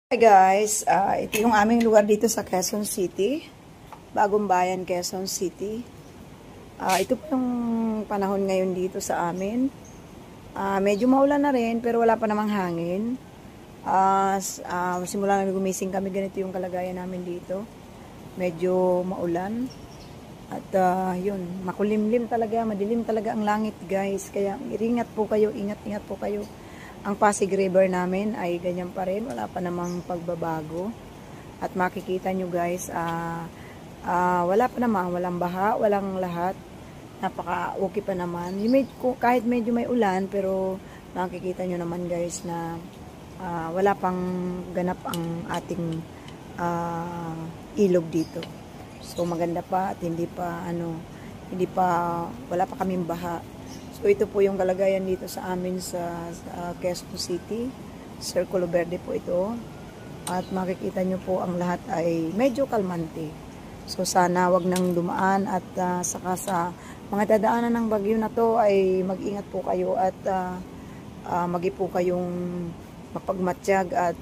Hi guys, ito yung aming lugar dito sa Quezon City, Bagong Bayan, Quezon City. Ito po yung panahon ngayon dito sa amin. Medyo maulan na rin pero wala pa namang hangin. Simula na gumising kami, ganito yung kalagayan namin dito. Medyo maulan at yun, makulimlim talaga, madilim talaga ang langit guys. Kaya ingat po kayo, ingat po kayo. Ang Pasig River namin ay ganyan pa rin. Wala pa namang pagbabago. At makikita nyo guys, wala pa naman. Walang baha, walang lahat. Napaka-okay pa naman. Kahit medyo may ulan, pero makikita nyo naman guys na wala pang ganap ang ating ilog dito. So maganda pa at wala pa kaming baha. So ito po yung kalagayan dito sa amin sa Quezon City. Circulo Verde po ito. At makikita nyo po ang lahat ay medyo kalmante. So sana wag nang dumaan at saka sa mga dadaanan ng bagyo na to ay mag-ingat po kayo at magi po kayong mapagmatsyag at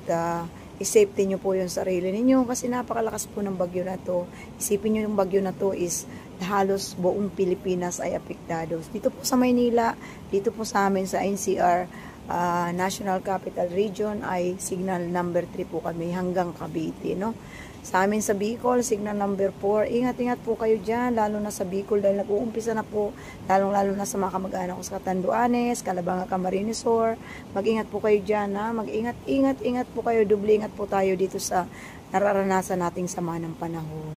i-safety nyo po yung sarili ninyo kasi napakalakas po ng bagyo na to. Isipin nyo yung bagyo na to is halos buong Pilipinas ay apektado. Dito po sa Maynila, dito po sa amin sa NCR, National Capital Region ay signal number 3 po kami hanggang Cavite, no? Sa amin sa Bicol, signal number 4. Ingat-ingat po kayo dyan, lalo na sa Bicol dahil nag-uumpisa na po, lalong-lalo na sa mga kamag-anak ko sa Catanduanes, Calabanga, Camarines Sur. Mag-ingat po kayo dyan, ha? Mag-ingat po kayo, doble ingat po tayo dito sa nararanasan nating sama ng panahon.